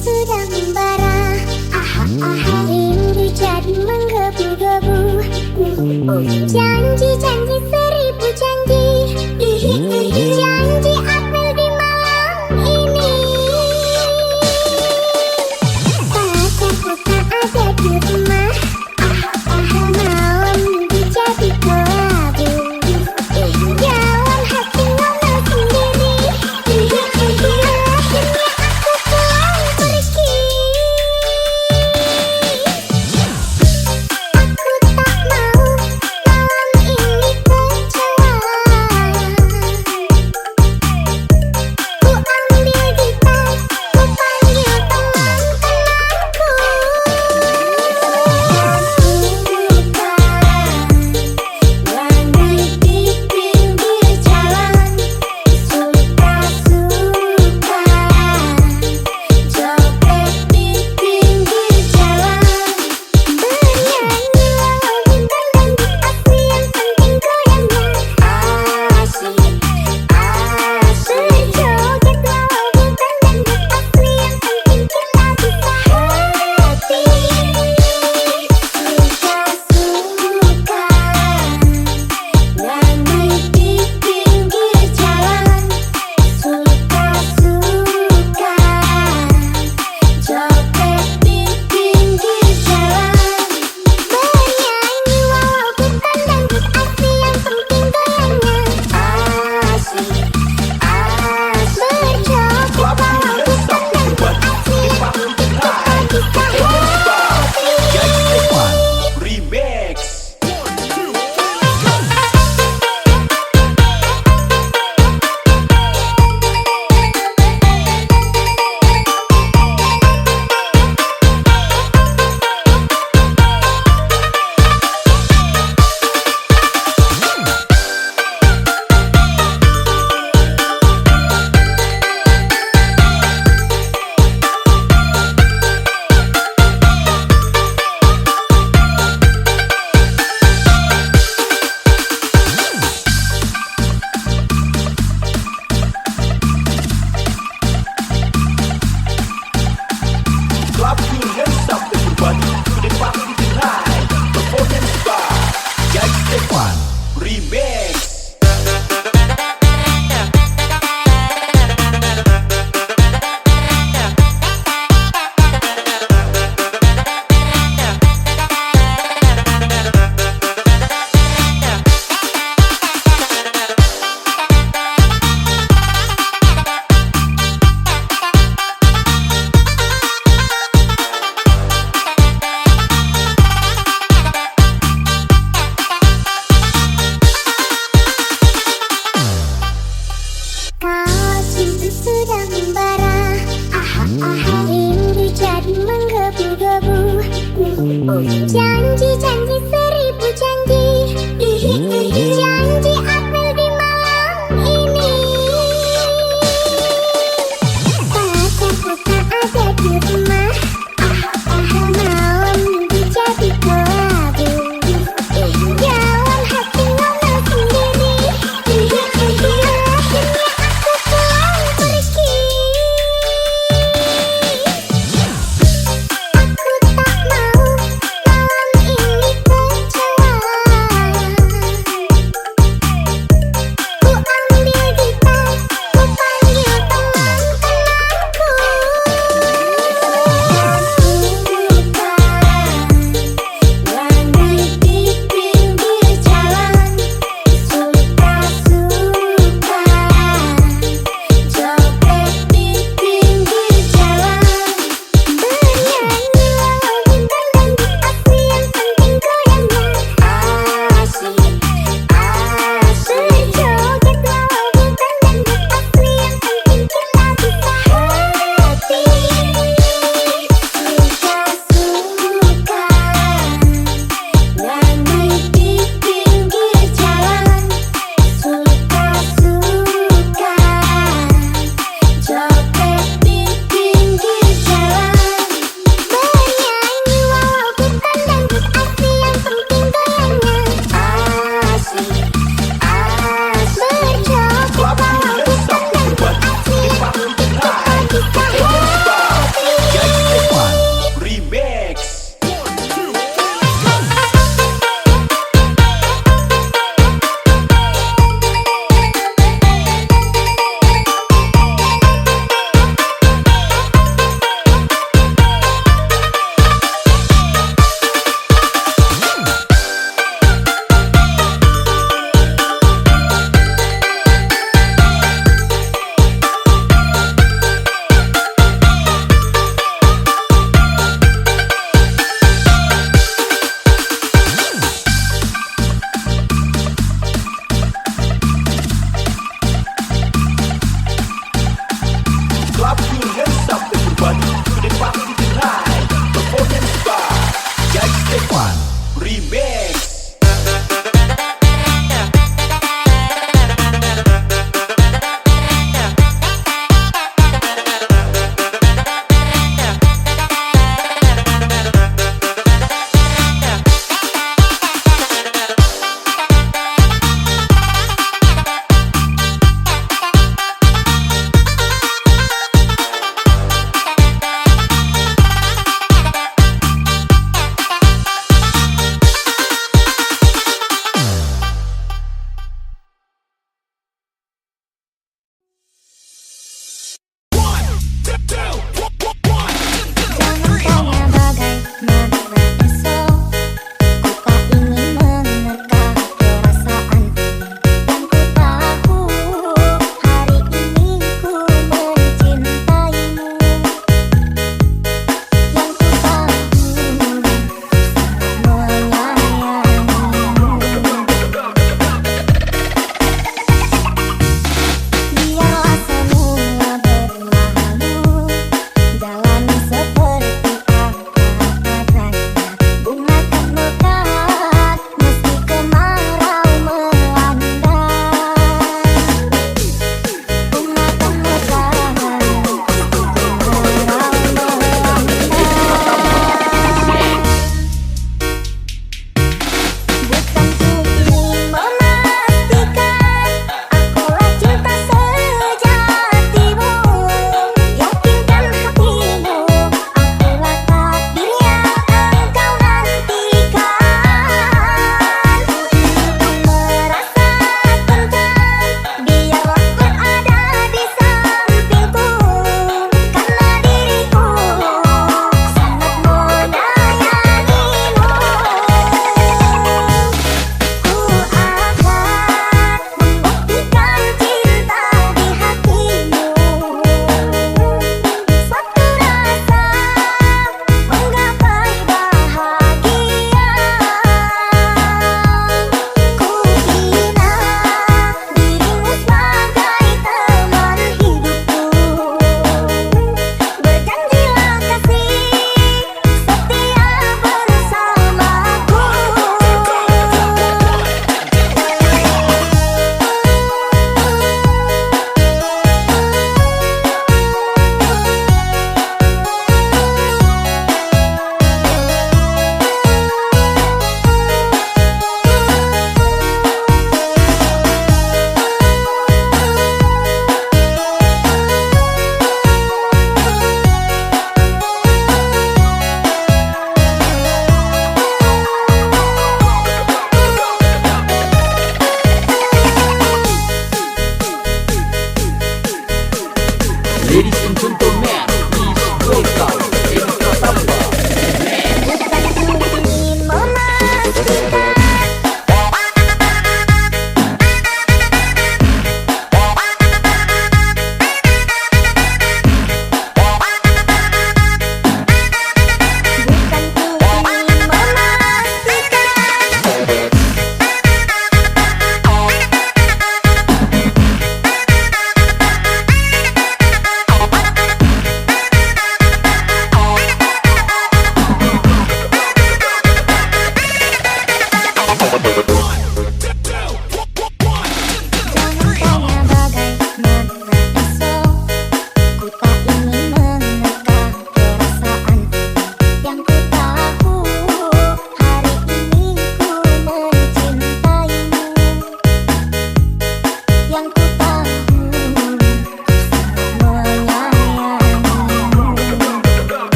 sudah membara. Rindu jadi menggebu-gebu. Janji-janji seribu janji. Janji April di malam ini. Pacarku tak ada di rumah. Malam minggu jadi kelabu. Dalam hati ngomel sendiri. Akhirnya aku pulang pergi. Aku tak mau malam ini kecewa. Ku ambil gitar, ku panggil teman-temanku. Landai di pinggir jalan, suka-suka. Joget di pinggir jalan, bernyanyi walau bukan dangdut asli, yang penting goyangnya asik. Berjoget walau bukan dangdut asli, yang penting kita bisa hati. Suka-suka. Landai di pinggir jalan, suka-suka. Joget di pinggir jalan, bernyanyi walau bukan dangdut asli, yang penting goyangnya asik. Berjoget walau bukan dangdut asli, yang penting kita bisa hati. Remix. Clap your hands up everybody to the party tonight. Performance by Jangan Remix. Kalau cinta sudah membara, rindu jadi menggebu-gebu. Janji-janji seribu janji. Janji April di malam ini. Pacarku tak ada di rumah. Malam minggu jadi kelabu. Dalam hati ngomel sendiri. Akhirnya aku pulang pergi. Aku tak mau malam ini kecewa.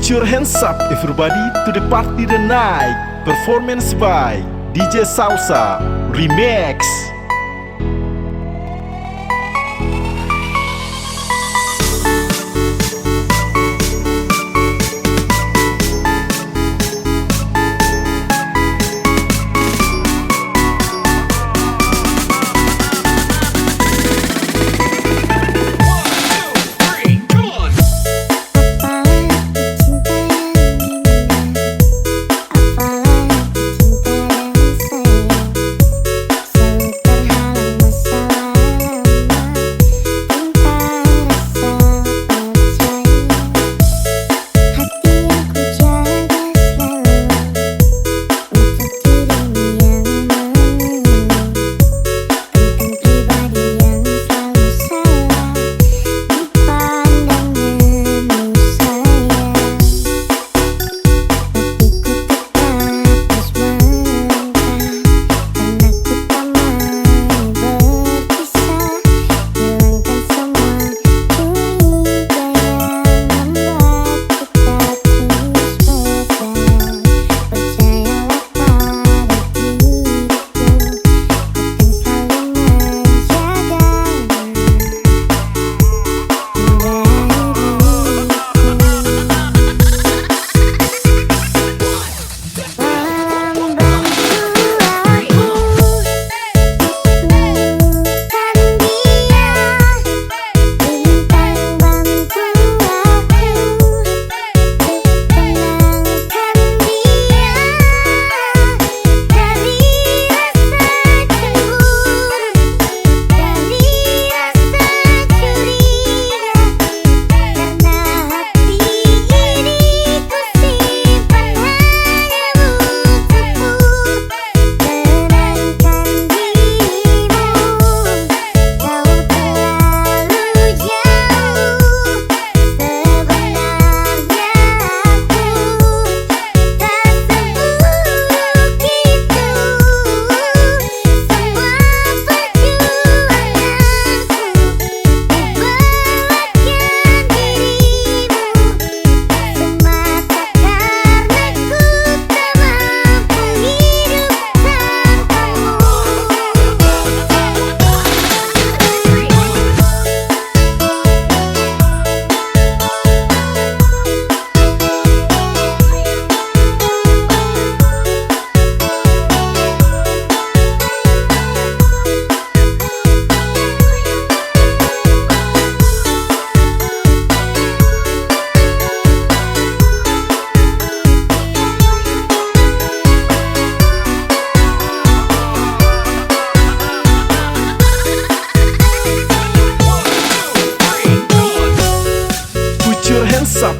Put your hands up everybody to the party tonight. Performance by DJ Salsa Remix.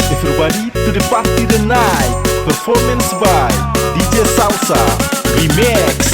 Everybody to the party tonight. Performance by DJ Salsa Remix.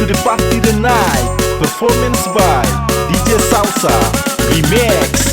to the party the night. Performance by DJ Salsa Remix.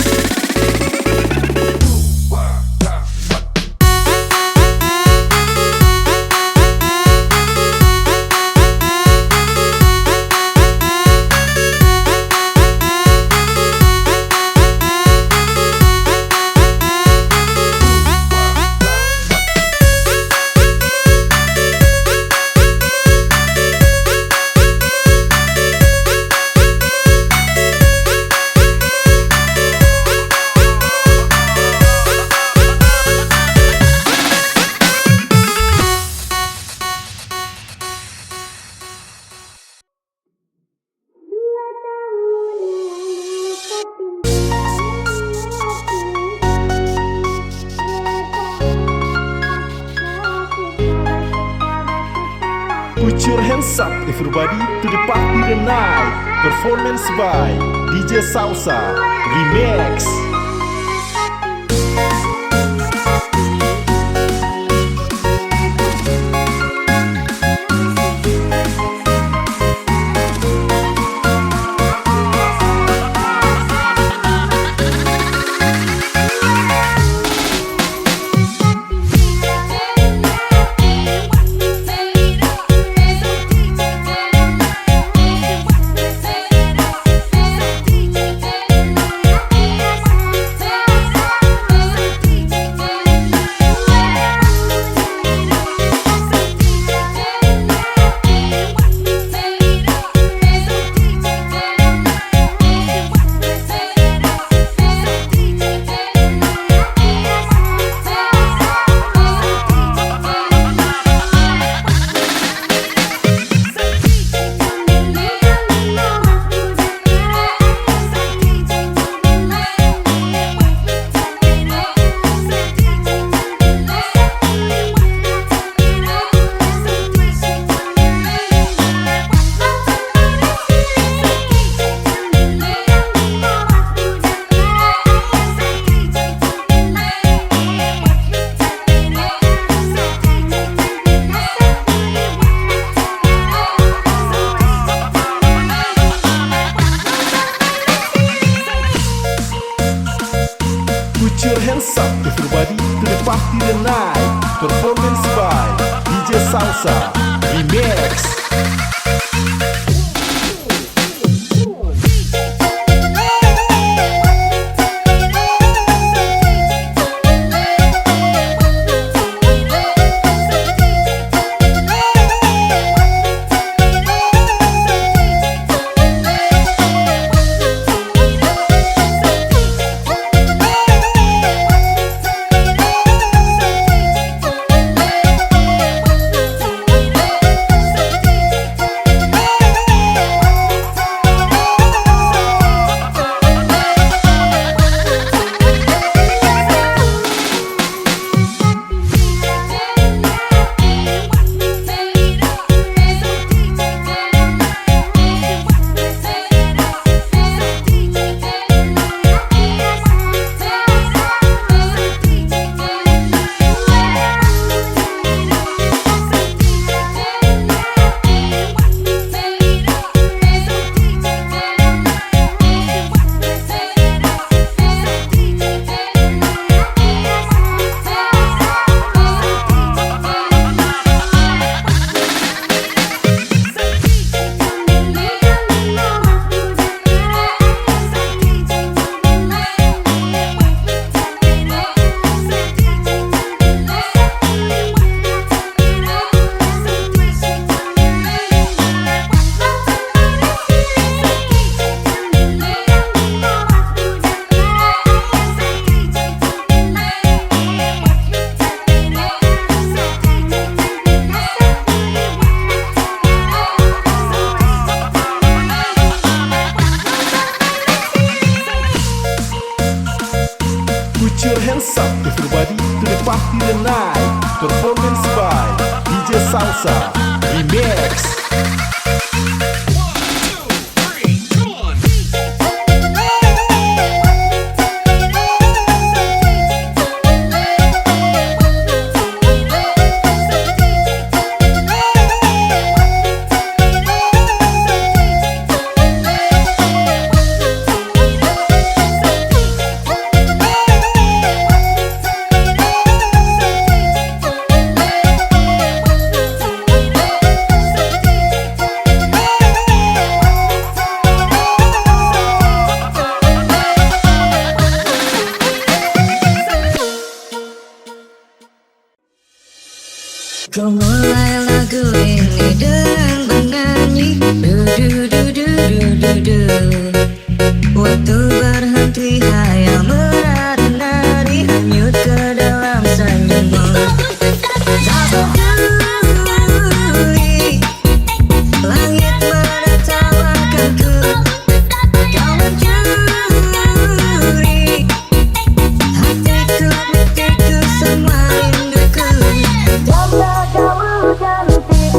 Put your hands up everybody to the party the night. Performance by DJ Salsa Remix. Put your hands up everybody to the party the night. Performance by DJ Salsa Remix. Put your hands up everybody to the party the night. Performance by DJ Salsa Remix. Ku mulai lagu ini dengan bernyanyi du du du du du du du. Waktu berhenti hayal menari-nari, hanyut ke dalam senyummu. Tak peduli langit menertawakanku, kau mencuri hatiku, hatiku, semua rinduku. Janda kamu cantik,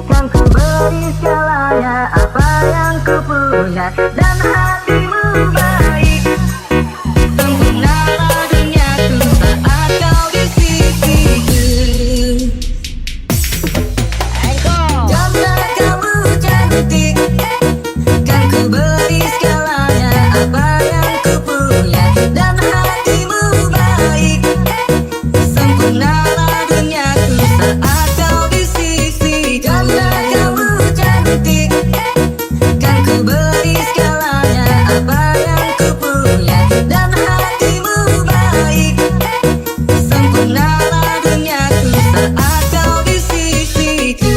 kan ku beri segalanya apa yang ku punya, dan hatimu baik. Sempurnalah duniaku saat kau di sisiku. Janda kamu cantik, kan ku beri segalanya apa yang ku punya, dan hatimu baik. Sempurnalah duniaku saat kau di sisi. Janda kamu cantik, kan ku beri segalanya apa yang ku punya, dan hatimu baik. Sempurnalah duniaku saat kau di sisiku.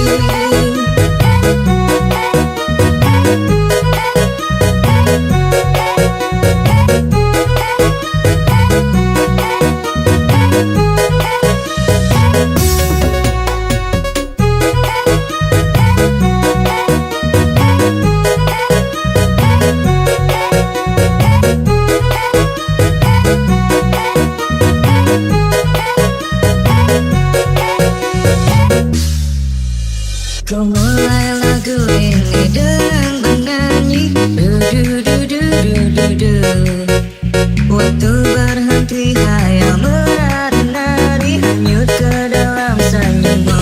Ku mulai lagu ini dengan bernyanyi du du du du du du du. Waktu berhenti hayal menari-nari, hanyut ke dalam senyummu.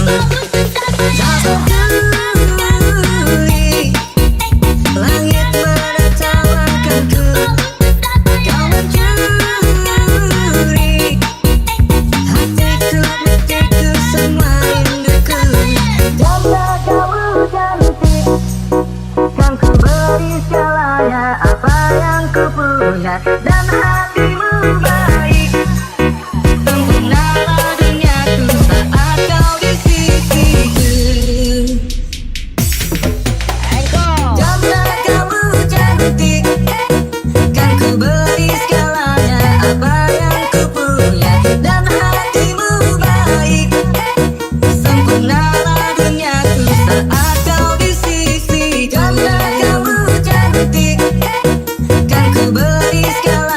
Tak peduli langit menertawakanku, kau mencuri hatiku, hatiku, semua rinduku. Janda kamu cantik, kan ku beri segalanya apa yang ku punya, dan hatimu baik. Sempurnalah duniaku saat kau di sisiku. Janda kamu cantik, kan ku beri segalanya apa yang ku punya, dan hatimu baik. Sempurnalah duniaku saat kau di sisi. Janda kamu cantik, kan ku beri segalanya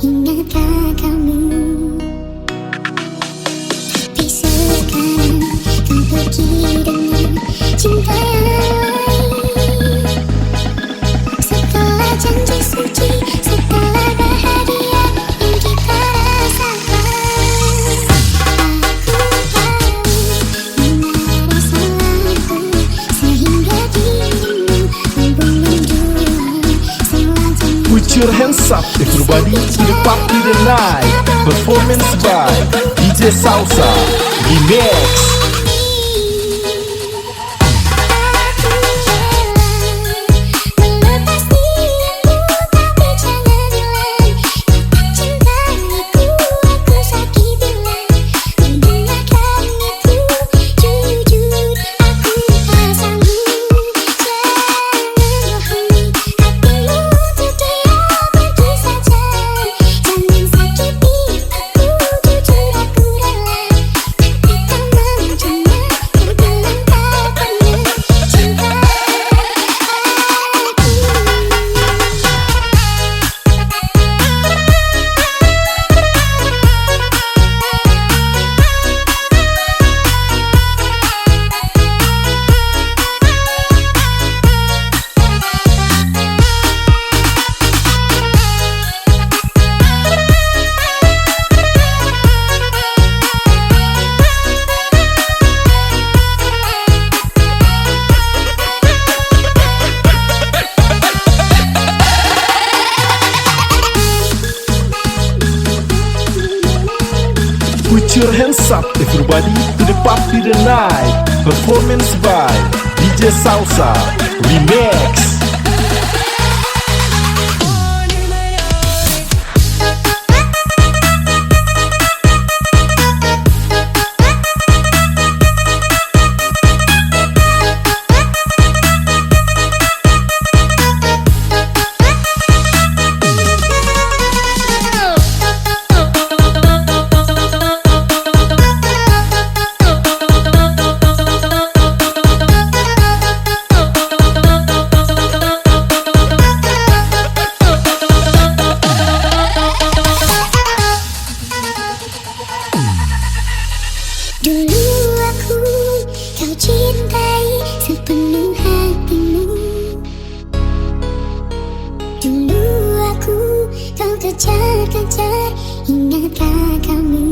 ingatkah kamu? Tapi sekarang kau pergi dengan cinta yang lain. Setelah janji suci, setelah bahagia yang kita rasakan, aku tahu mana salahku sehingga dirimu membunuh dua selajang. Put your hands up everybody to the party tonight. Performance by DJ Salsa Remix. Put your hands up everybody to the party tonight. Performance by DJ Salsa Remix. Dulu aku kau cintai sepenuh hatimu. Dulu aku kau kejar-kejar, ingatkah kamu?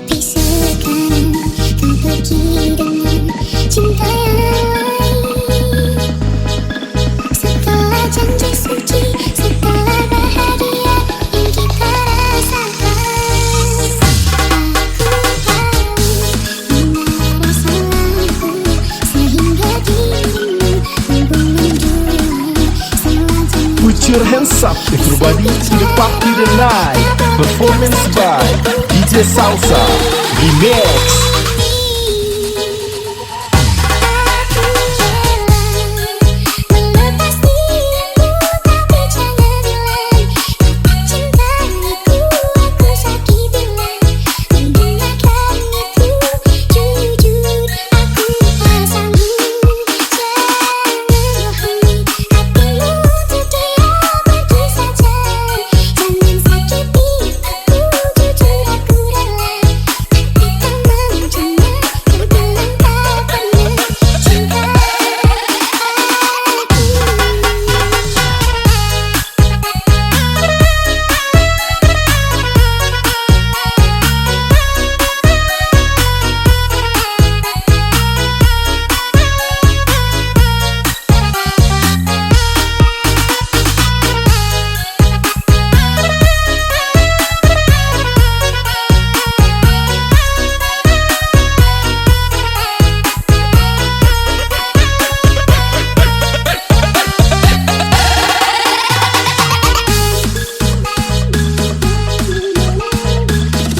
Tapi sekarang kau pergi dengan cinta yang lain. Setelah janji suci, setelah bahagia yang kita rasakan, Put your hands up everybody to the party tonight. Performance by DJ Salsa Remix.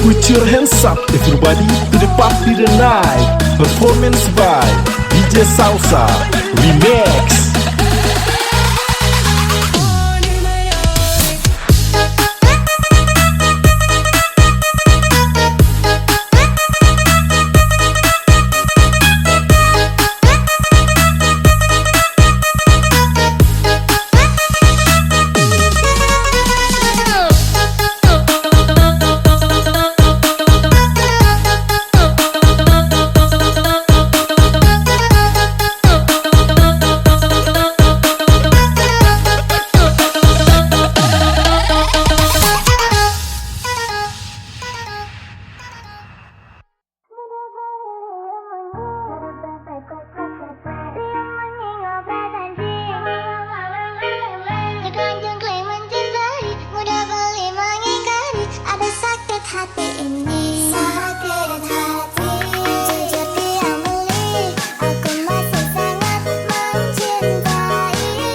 Put your hands up everybody to the party tonight. Performance by DJ Salsa Remix. hati ini sakit hati. Jujur dia milih, aku masih sangat mencintaimu.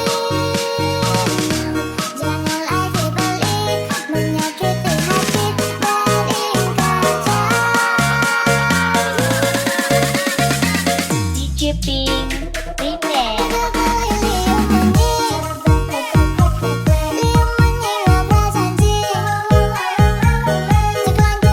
Jangan lagi balik, menyakiti hati beringkat jauh. Dikiting Remix. Lihat menyi ngobrol janji. Cek lagi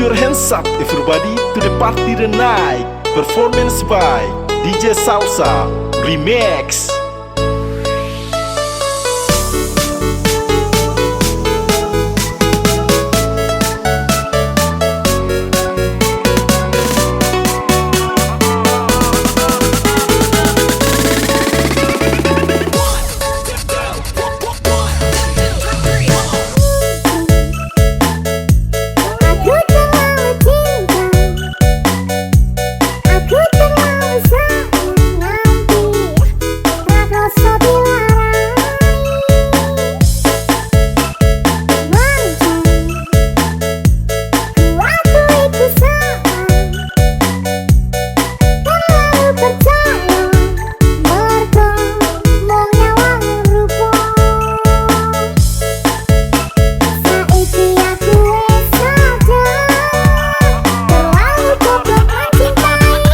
your hands up everybody to the party tonight. Performance by DJ Salsa Remix. Aku terlalu cinta, aku terlalu sayang nanti rasa dilarang mancang. Ku akui ku salah, terlalu percaya mergo mung nyawang rupa. Saiki aku wis sadar, terlalu goblok mencintaimu.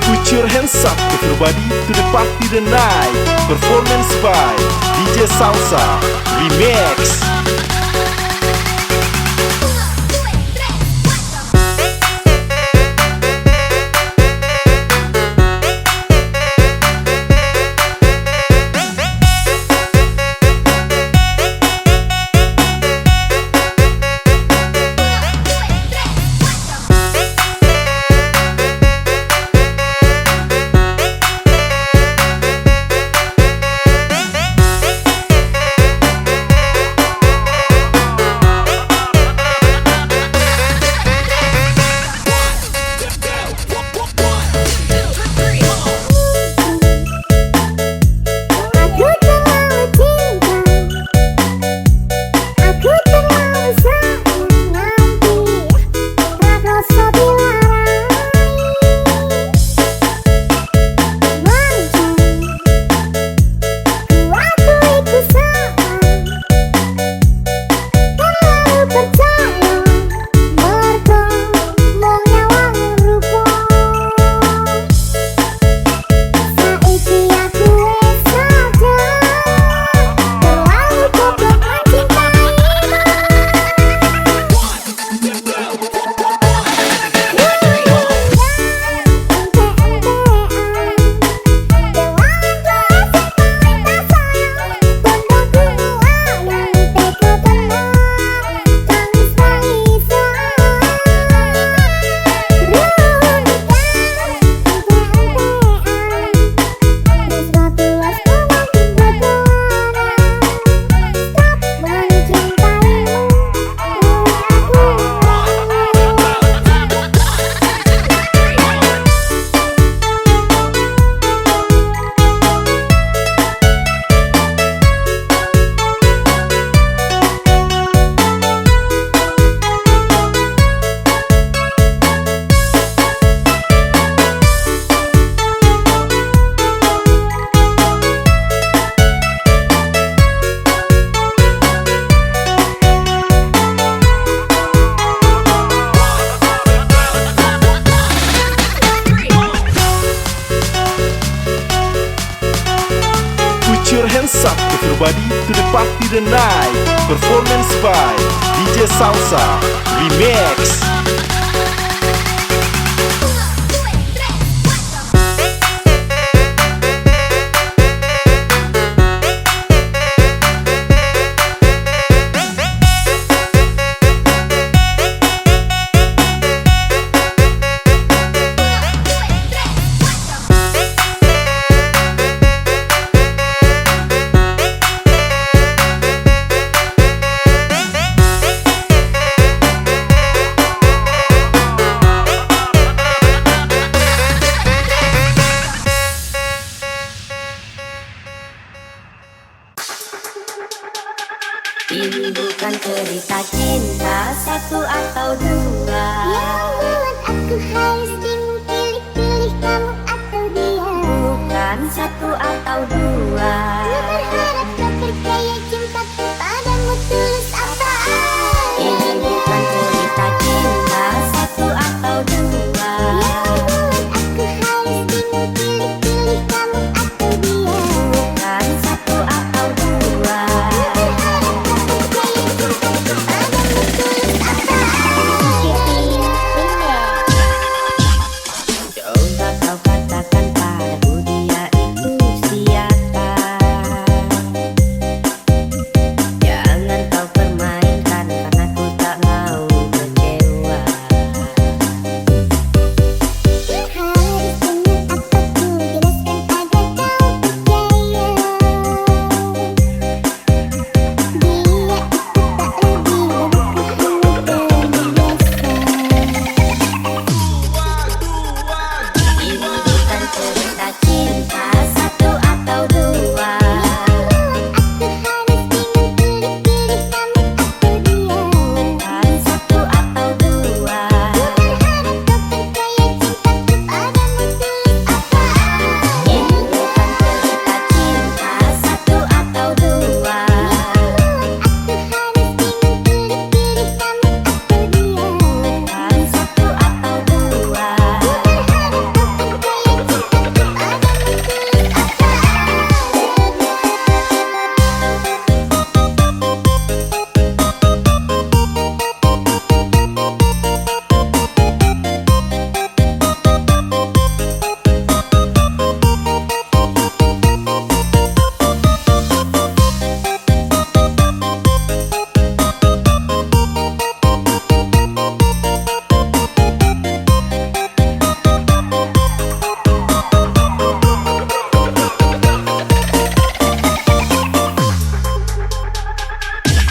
Put your hands up everybody to the party tonight. Performance by DJ Salsa Remix. Aku terlalu cinta, aku terlalu sayang nanti rasa dilarang mancang. Ku akui ku salah, terlalu percaya mergo mung nyawang rupa. Saiki aku wis sadar, terlalu goblok mencintaimu. Put your hands up everybody to the party tonight. Performance by DJ Salsa Remix. Ini bukan cerita cinta satu atau dua. Yang buat aku harus bingung pilih-pilih kamu atau dia. Bukan satu atau dua. Lu berharap kau percaya cintaku padamu tulus apaan? Ini bukan cerita cinta satu atau dua. Yang buat aku harus bingung pilih-pilih kamu atau dia. Bukan satu atau dua. Lu berharap kau percaya cintaku padamu tulus apaan? Coba kau katakan padaku dia itu siapa. Jangan kau permainkan karena ku tak mau kecewa. Harus dengan apa ku jelaskan agar kau percaya. Dia itu tak lebih dari Ini bukan cerita cinta satu atau dua. aku harus bingung pilih-pilih kamu atau dia. Bukan satu atau dua. Berharap kau percaya cintaku padamu tulus apaan? Ini bukan cerita cinta satu atau dua. Aku harus bingung pilih-pilih kamu atau dia. Bukan satu atau dua. Berharap kau percaya cintaku padamu tulus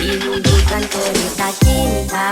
Ini bukan cerita cinta